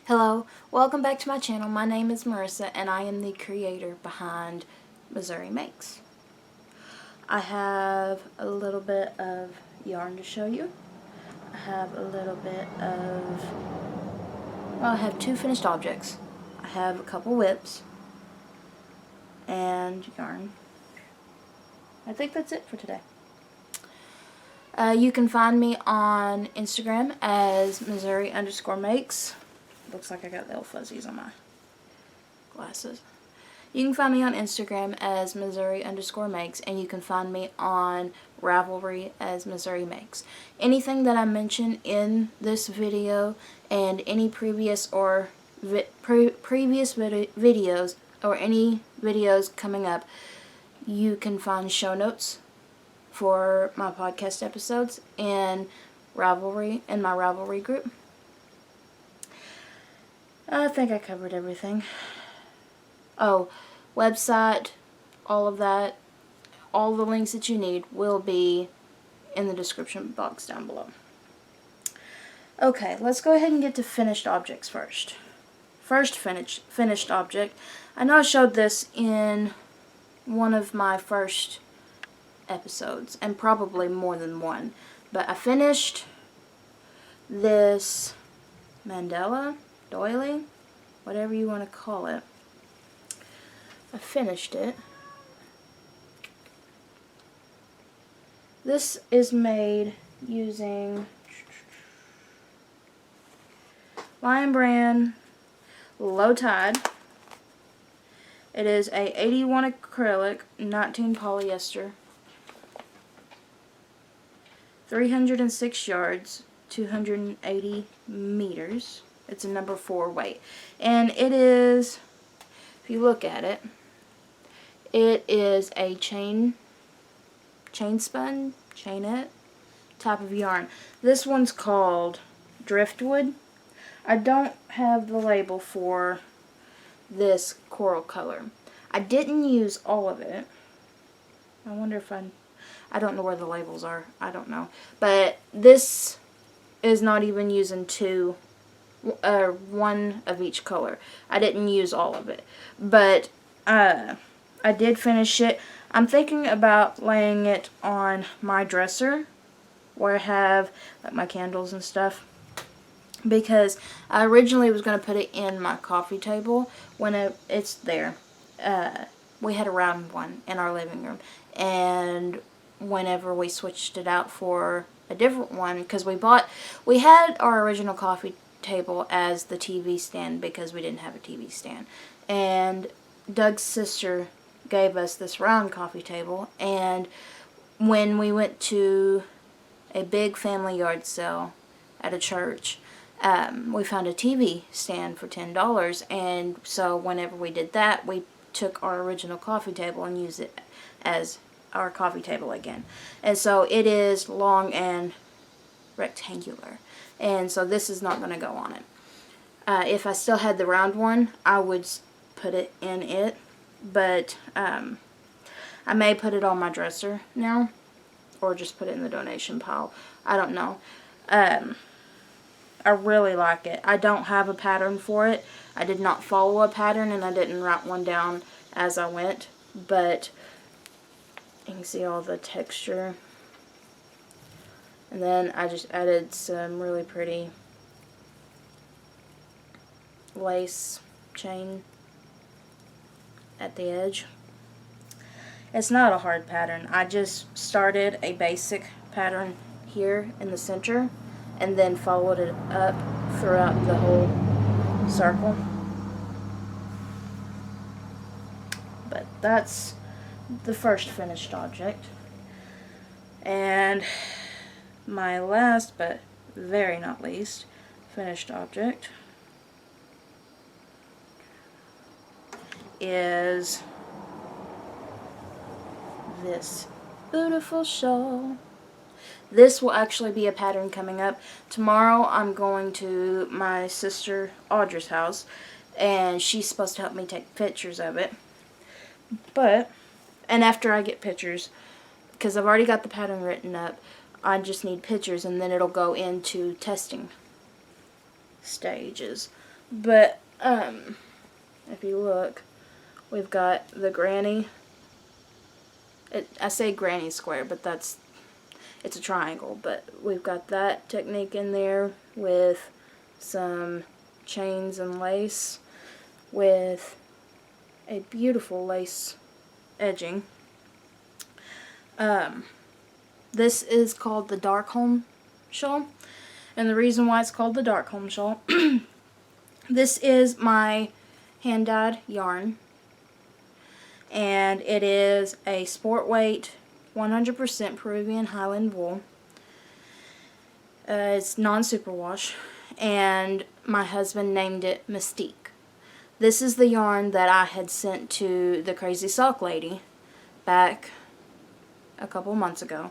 Hello, welcome back to my channel. My name is Marissa and I am the creator behind Missouri Makes. I have a little bit of yarn to show you. I have a little bit of, well, I have two finished objects. I have a couple whips and yarn. I think that's it for today. You can find me on Instagram as Missouri_makes. Looks like I got little fuzzies on my glasses. You can find me on Instagram as Missouri_makes, and you can find me on Ravelry as Missouri Makes. Anything that I mention in this video and any previous or videos or any videos coming up, you can find show notes for my podcast episodes in Ravelry, in my Ravelry group. I think I covered everything. Oh, website, all of that, all the links that you need will be in the description box down below. Okay, let's go ahead and get to finished objects first. First finished object. I know I showed this in one of my first episodes, and probably more than one, but I finished this mandala, doily, whatever you want to call it. I finished it. This is made using Lion Brand Low Tide. It is a 81 acrylic, 19 polyester, 306 yards, 280 meters. It's a number 4 weight. And it is, if you look at it, it is a chain spun, chainette type of yarn. This one's called Driftwood. I don't have the label for this coral color. I didn't use all of it. I wonder if I don't know where the labels are. I don't know. But this is not even using one of each color. I didn't use all of it. But I did finish it. I'm thinking about laying it on my dresser where I have like my candles and stuff, because I originally was going to put it in my coffee table when it's there. We had a round one in our living room, and whenever we switched it out for a different one, because we had our original coffee table as the TV stand because we didn't have a TV stand, and Doug's sister gave us this round coffee table, and when we went to a big family yard sale at a church, we found a TV stand for $10, and so whenever we did that, we took our original coffee table and used it as our coffee table again. And so it is long and rectangular, and so this is not going to go on it. If I still had the round one, I would put it in it, but I may put it on my dresser now, or just put it in the donation pile. I don't know. I really like it. I don't have a pattern for it. I did not follow a pattern, and I didn't write one down as I went, but you can see all the texture. And then I just added some really pretty lace chain at the edge. It's not a hard pattern. I just started a basic pattern here in the center and then followed it up throughout the whole circle. But that's the first finished object. And my last, but very not least, finished object is this beautiful shawl. This will actually be a pattern coming up. Tomorrow I'm going to my sister Audra's house, and she's supposed to help me take pictures of it. And after I get pictures, because I've already got the pattern written up, I just need pictures, and then it'll go into testing stages But if you look, we've got the granny. I say granny square, but it's a triangle. But we've got that technique in there with some chains and lace with a beautiful lace edging. This is called the Darkholm shawl, and the reason why it's called the Darkholm shawl, this is my hand-dyed yarn, and it is a sport weight 100% Peruvian Highland wool. It's non-superwash, and my husband named it Mystique. This is the yarn that I had sent to the Crazy Sock Lady back a couple months ago,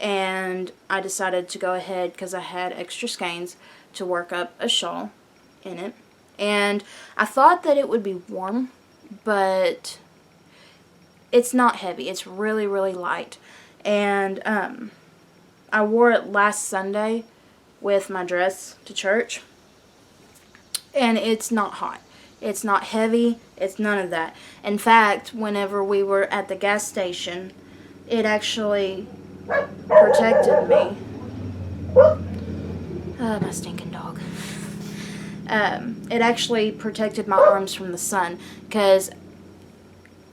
and I decided to go ahead because I had extra skeins to work up a shawl in it. And I thought that it would be warm, but it's not heavy. It's really, really light. And I wore it last Sunday with my dress to church, and it's not hot. It's not heavy. It's none of that. In fact, whenever we were at the gas station, it actually protected me. My stinking dog. It actually protected my arms from the sun, because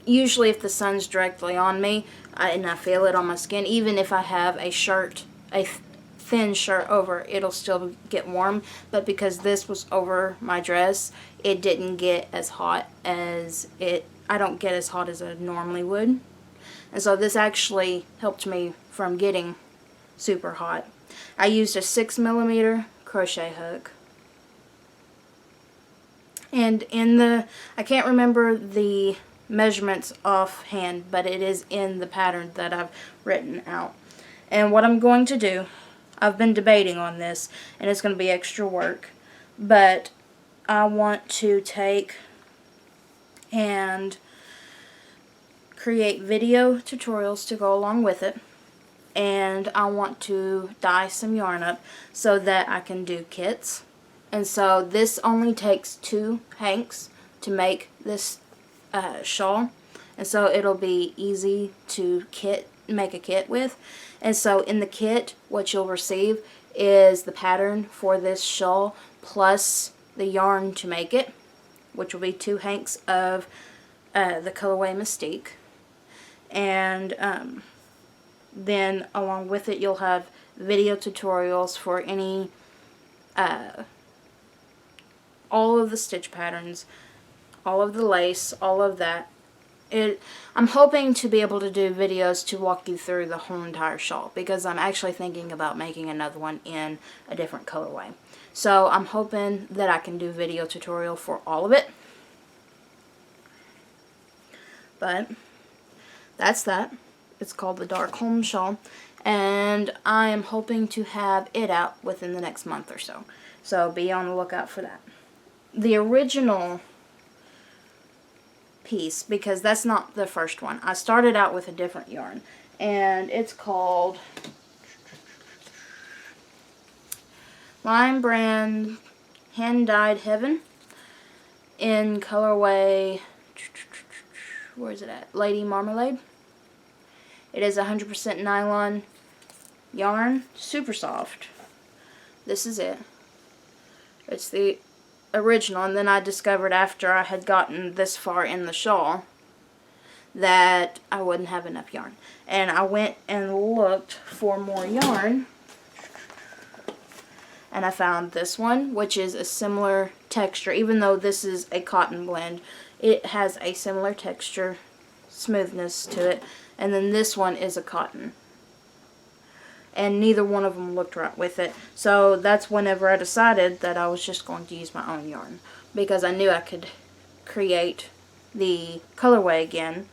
usually if the sun's directly on me and I feel it on my skin, even if I have a shirt, a thin shirt over, it'll still get warm. But because this was over my dress, it didn't get as hot as I don't get as hot as I normally would. And so this actually helped me from getting super hot. I used a 6mm crochet hook. And I can't remember the measurements offhand, but it is in the pattern that I've written out. And what I'm going to do, I've been debating on this, and it's going to be extra work, but I want to take and create video tutorials to go along with it, and I want to dye some yarn up so that I can do kits. And so this only takes 2 hanks to make this shawl, and so it'll be easy to make a kit with. And so in the kit, what you'll receive is the pattern for this shawl plus the yarn to make it, which will be 2 hanks of the colorway Mystique. And then along with it, you'll have video tutorials for any all of the stitch patterns, all of the lace, all of that. I'm hoping to be able to do videos to walk you through the whole entire shawl, because I'm actually thinking about making another one in a different colorway. So I'm hoping that I can do video tutorial for all of it. But that's that. It's called the Darkholm shawl, and I am hoping to have it out within the next month or so. So be on the lookout for that. The original piece, because that's not the first one. I started out with a different yarn, and it's called Line Brand Hand Dyed Heaven in colorway, where is it at? Lady Marmalade. It is 100% nylon yarn, super soft. This is it. It's the original, and then I discovered after I had gotten this far in the shawl that I wouldn't have enough yarn, and I went and looked for more yarn, and I found this one, which is a similar texture. Even though this is a cotton blend, it has a similar texture, smoothness to it. And then this one is a cotton, and neither one of them looked right with it. So that's whenever I decided that I was just going to use my own yarn, because I knew I could create the colorway again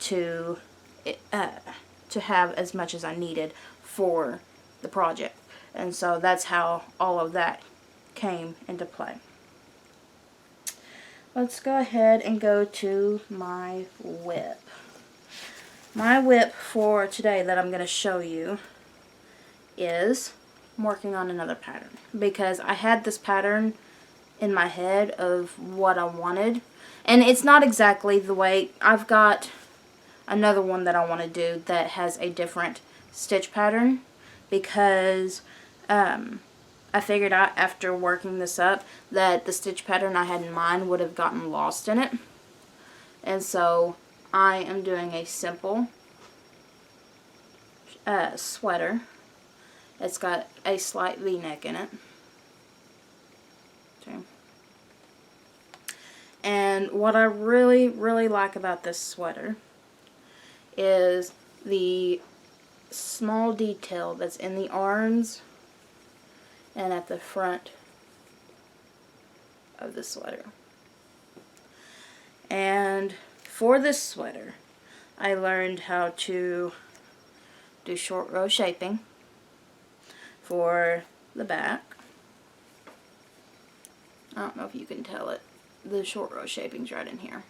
to have as much as I needed for the project. And so that's how all of that came into play. Let's go ahead and go to my whip. My whip for today that I'm going to show you is, I'm working on another pattern, because I had this pattern in my head of what I wanted. And it's not exactly the way, I've got another one that I want to do that has a different stitch pattern, because I figured out after working this up that the stitch pattern I had in mind would have gotten lost in it. And so I am doing a simple sweater. It's got a slight V-neck in it. Okay. And what I really, really like about this sweater is the small detail that's in the arms and at the front of the sweater. And for this sweater, I learned how to do short row shaping for the back. I don't know if you can tell it. The short row shaping's right in here.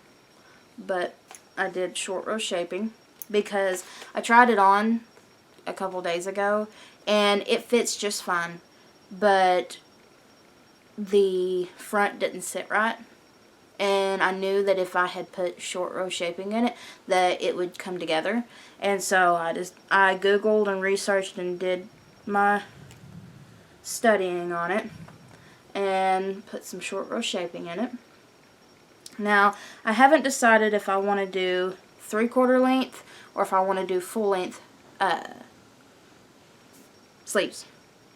But I did short row shaping because I tried it on a couple days ago and it fits just fine, but the front didn't sit right, and I knew that if I had put short row shaping in it that it would come together. And so I googled and researched and did my studying on it and put some short row shaping in it. Now I haven't decided if I want to do 3/4 length or if I want to do full length sleeves.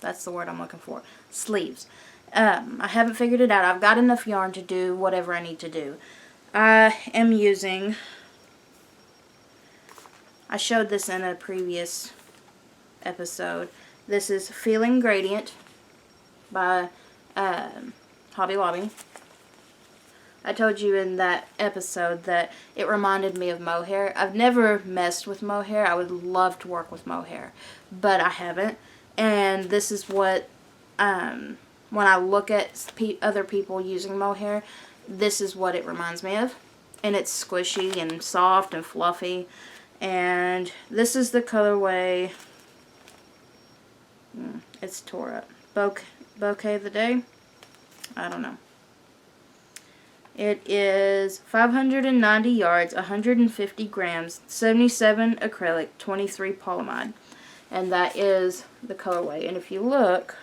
That's the word I'm looking for. Sleeves. I haven't figured it out. I've got enough yarn to do whatever I need to do. I am using, I showed this in a previous episode. This is Feeling Gradient by Hobby Lobby. I told you in that episode that it reminded me of mohair. I've never messed with mohair. I would love to work with mohair, but I haven't. And this is what, when I look at other people using mohair, this is what it reminds me of. And it's squishy and soft and fluffy. And this is the colorway. It's tore up. Bouquet of the Day? I don't know. It is 590 yards, 150 grams, 77 acrylic, 23 polyamide. And that is the colorway. And if you look,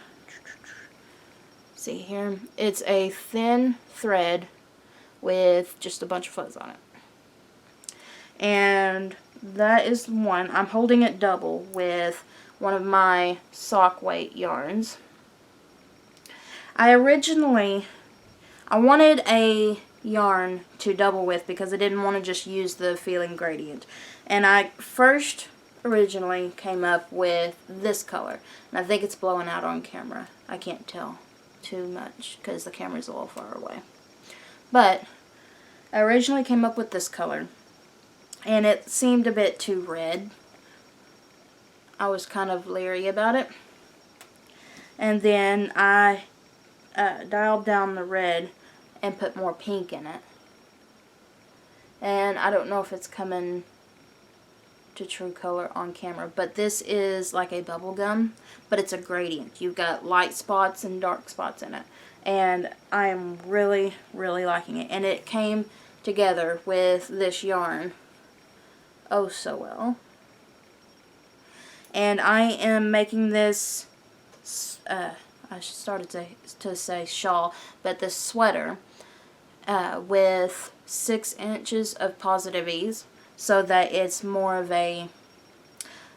see here, it's a thin thread with just a bunch of fuzz on it. And that is one. I'm holding it double with one of my sock weight yarns. I wanted a yarn to double with because I didn't want to just use the Feeling Gradient. And I first originally came up with this color. And I think it's blowing out on camera. I can't tell too much because the camera's a little far away. But I originally came up with this color. And it seemed a bit too red. I was kind of leery about it. And then I dialed down the red and put more pink in it. And I don't know if it's coming to true color on camera, but this is like a bubble gum, but it's a gradient. You've got light spots and dark spots in it. And I am really, really liking it. And it came together with this yarn oh so well. And I am making this, I started to say shawl, but this sweater with 6 inches of positive ease, so that it's more of a,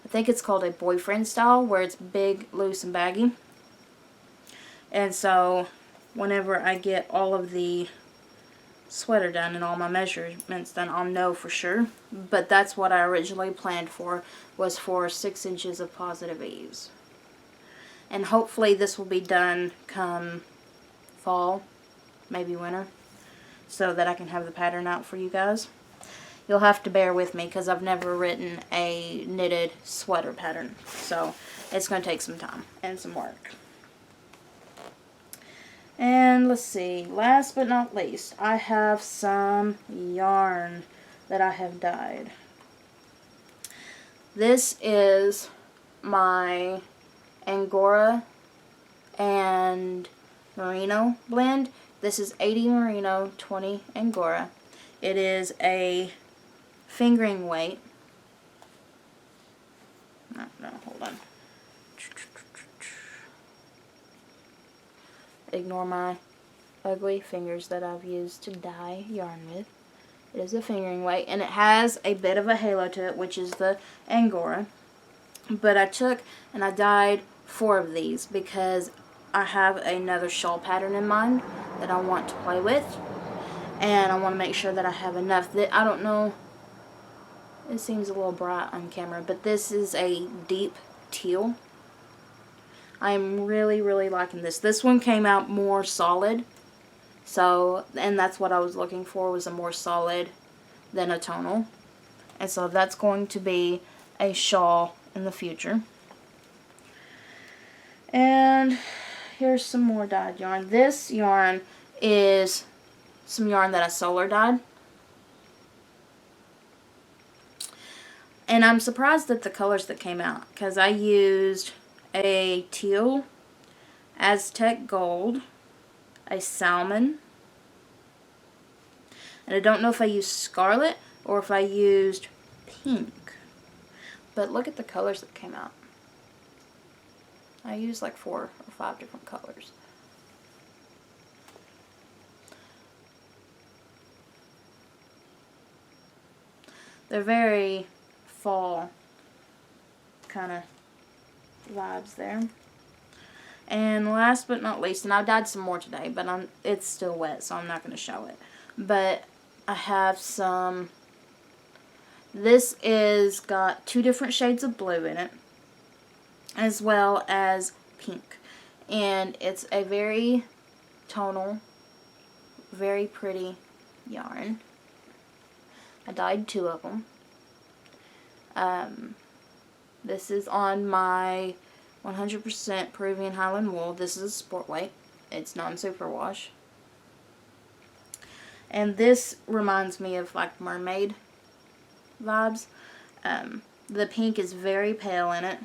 I think it's called a boyfriend style, where it's big, loose, and baggy. And so whenever I get all of the sweater done and all my measurements done, I'll know for sure. But that's what I originally planned for, was for 6 inches of positive ease. And hopefully this will be done come fall, maybe winter, so that I can have the pattern out for you guys. You'll have to bear with me because I've never written a knitted sweater pattern. So it's going to take some time and some work. And let's see, last but not least, I have some yarn that I have dyed. This is my Angora and Merino blend. This is 80 merino, 20 angora. It is a fingering weight. No, hold on. Ignore my ugly fingers that I've used to dye yarn with. It is a fingering weight, and it has a bit of a halo to it, which is the angora. But I took and I dyed 4 of these because I have another shawl pattern in mind that I want to play with, and I want to make sure that I have enough. That I don't know, it seems a little bright on camera, but this is a deep teal. I'm really liking this. This one came out more solid, so, and that's what I was looking for, was a more solid than a tonal. And so that's going to be a shawl in the future. And here's some more dyed yarn. This yarn is some yarn that I solar dyed. And I'm surprised at the colors that came out, because I used a teal, Aztec gold, a salmon, and I don't know if I used scarlet or if I used pink, but look at the colors that came out. I used like 4 or 5 different colors. They're very fall kind of vibes there. And last but not least, and I dyed some more today, but it's still wet, so I'm not going to show it. But I have some, this is got 2 different shades of blue in it, as well as pink. And it's a very tonal, very pretty yarn. I dyed 2 of them. This is on my 100% Peruvian Highland wool. This is a sport weight. It's non-superwash. And this reminds me of like mermaid vibes. The pink is very pale in it.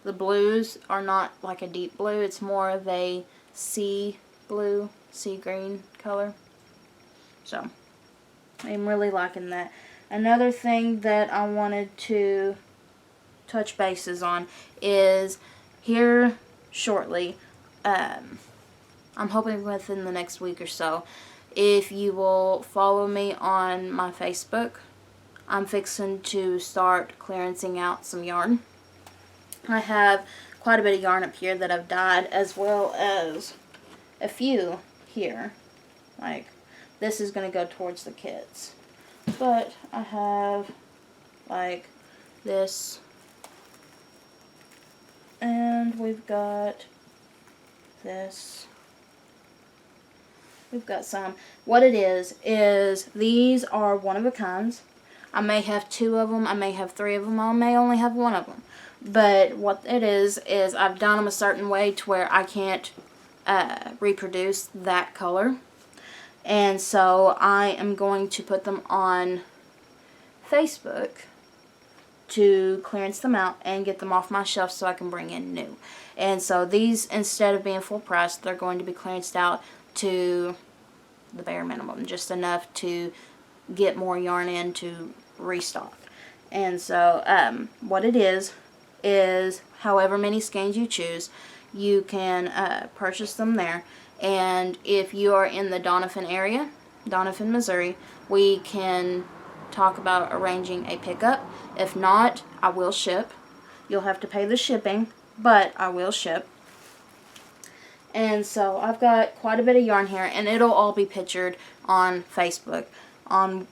The blues are not like a deep blue. It's more of a sea blue, sea green color. So, I'm really liking that. Another thing that I wanted to touch bases on is here shortly, I'm hoping within the next week or so, if you will follow me on my Facebook, I'm fixing to start clearancing out some yarn. I have quite a bit of yarn up here that I've dyed, as well as a few here. Like, this is going to go towards the kids. But I have, like, this. And we've got this. We've got some. What it is these are one-of-a-kinds. I may have 2 of them. I may have 3 of them. I may only have 1 of them. But what it is I've done them a certain way to where I can't reproduce that color. And so I am going to put them on Facebook to clearance them out and get them off my shelf so I can bring in new. And so these, instead of being full price, they're going to be clearanced out to the bare minimum, just enough to get more yarn in to restock. And so what it is however many skeins you choose, you can purchase them there. And if you are in the Doniphan area, Doniphan, Missouri, we can talk about arranging a pickup. If not, I will ship. You'll have to pay the shipping, but I will ship. And so I've got quite a bit of yarn here, and it'll all be pictured on Facebook, on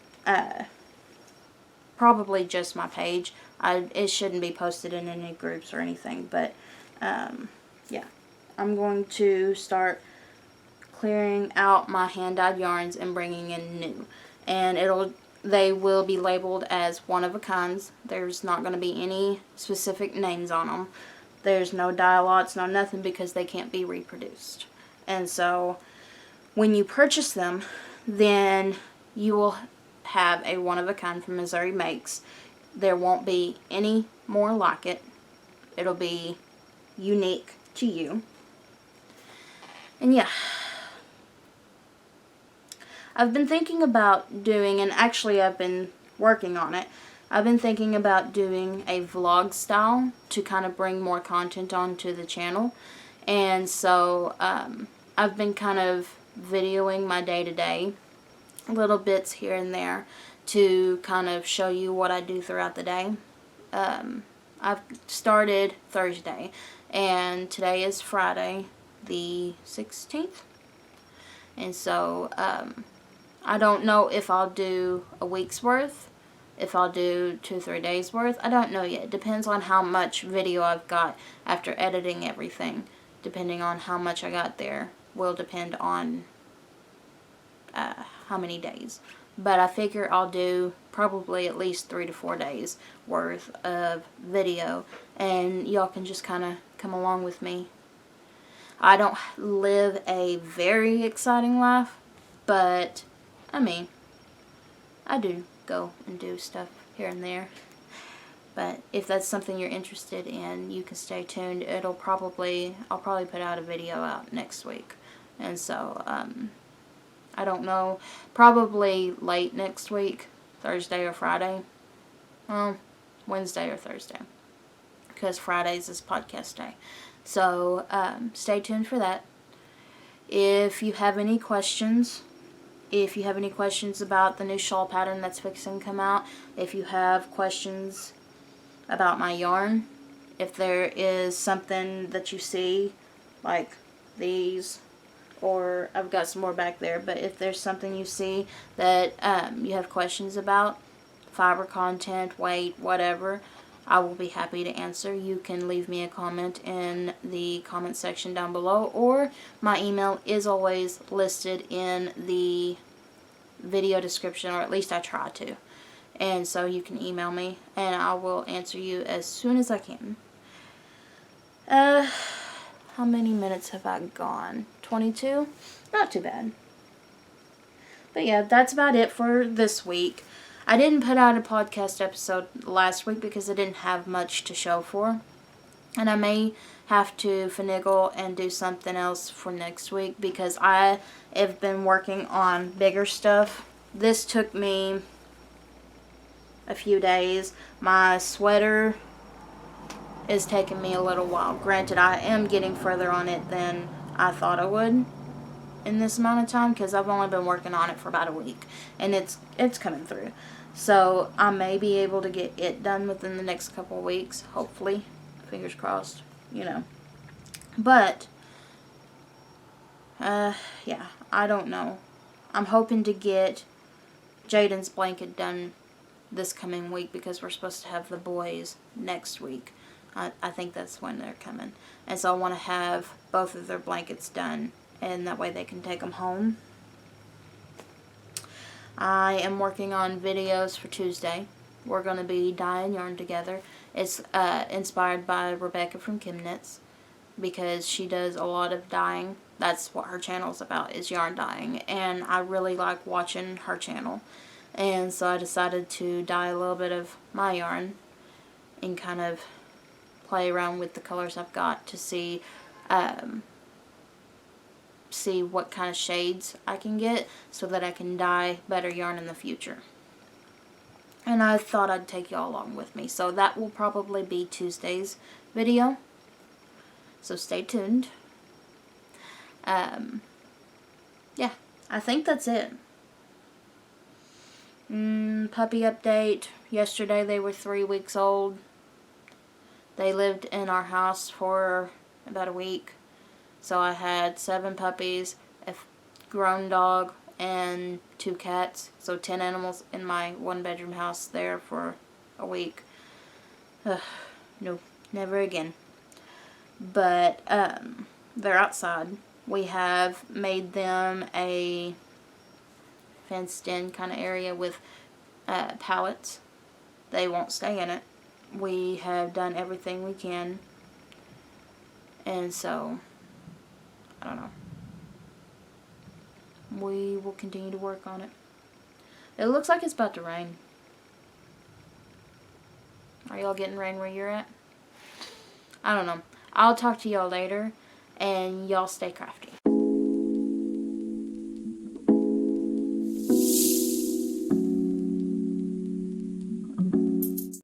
probably just my page. It shouldn't be posted in any groups or anything, but yeah, I'm going to start clearing out my hand-dyed yarns and bringing in new. And they will be labeled as one-of-a-kinds. There's not going to be any specific names on them. There's no dye lots, no nothing, because they can't be reproduced. And so when you purchase them, then you will have a one-of-a-kind from Missouri Makes. There won't be any more like it. It'll be unique to you. And yeah, I've been thinking about doing, and actually I've been working on it, I've been thinking about doing a vlog style to kind of bring more content onto the channel. And so I've been kind of videoing my day-to-day, little bits here and there, to kind of show you what I do throughout the day. I've started Thursday, and today is Friday the 16th. And so I don't know if I'll do a week's worth, if I'll do 2-3 days worth. I don't know yet. It depends on how much video I've got after editing everything. Depending on how much I got there will depend on how many days. But I figure I'll do probably at least 3 to 4 days worth of video, and y'all can just kind of come along with me. I don't live a very exciting life, but I mean, I do go and do stuff here and there. But if that's something you're interested in, you can stay tuned. I'll probably put out a video out next week. And so, I don't know, probably late next week, Thursday or Friday. Well, Wednesday or Thursday, because Fridays is podcast day. So, stay tuned for that. If you have any questions, about the new shawl pattern that's fixing to come out, if you have questions about my yarn, if there is something that you see, like these, or I've got some more back there, but if there's something you see that you have questions about, fiber content, weight, whatever, I will be happy to answer. You can leave me a comment in the comment section down below, or my email is always listed in the video description, or at least I try to. And so you can email me, and I will answer you as soon as I can. How many minutes have I gone? 22? Not too bad. But yeah, that's about it for this week. I didn't put out a podcast episode last week because I didn't have much to show for. And I may have to finagle and do something else for next week, because I have been working on bigger stuff. This took me a few days. My sweater is taking me a little while. Granted, I am getting further on it than I thought I would in this amount of time, because I've only been working on it for about a week, and it's coming through. So I may be able to get it done within the next couple of weeks, hopefully. Fingers crossed, you know. But yeah, I don't know. I'm hoping to get Jaden's blanket done this coming week, because we're supposed to have the boys next week. I think that's when they're coming. And so I want to have both of their blankets done, and that way they can take them home. I am working on videos for Tuesday. We're going to be dyeing yarn together. It's inspired by Rebecca from Kim Knits, because she does a lot of dyeing. That's what her channel's about, is yarn dyeing. And I really like watching her channel. And so I decided to dye a little bit of my yarn and kind of play around with the colors I've got to see what kind of shades I can get, so that I can dye better yarn in the future. And I thought I'd take y'all along with me. So that will probably be Tuesday's video. So stay tuned. Yeah, I think that's it. Puppy update. Yesterday they were 3 weeks old. They lived in our house for about a week. So I had 7 puppies, a grown dog, and 2 cats. So 10 animals in my 1-bedroom house there for a week. No, never again. But they're outside. We have made them a fenced-in kind of area with pallets. They won't stay in it. We have done everything we can. And so, I don't know. We will continue to work on it. It looks like it's about to rain. Are y'all getting rain where you're at? I don't know. I'll talk to y'all later, and y'all stay crafty.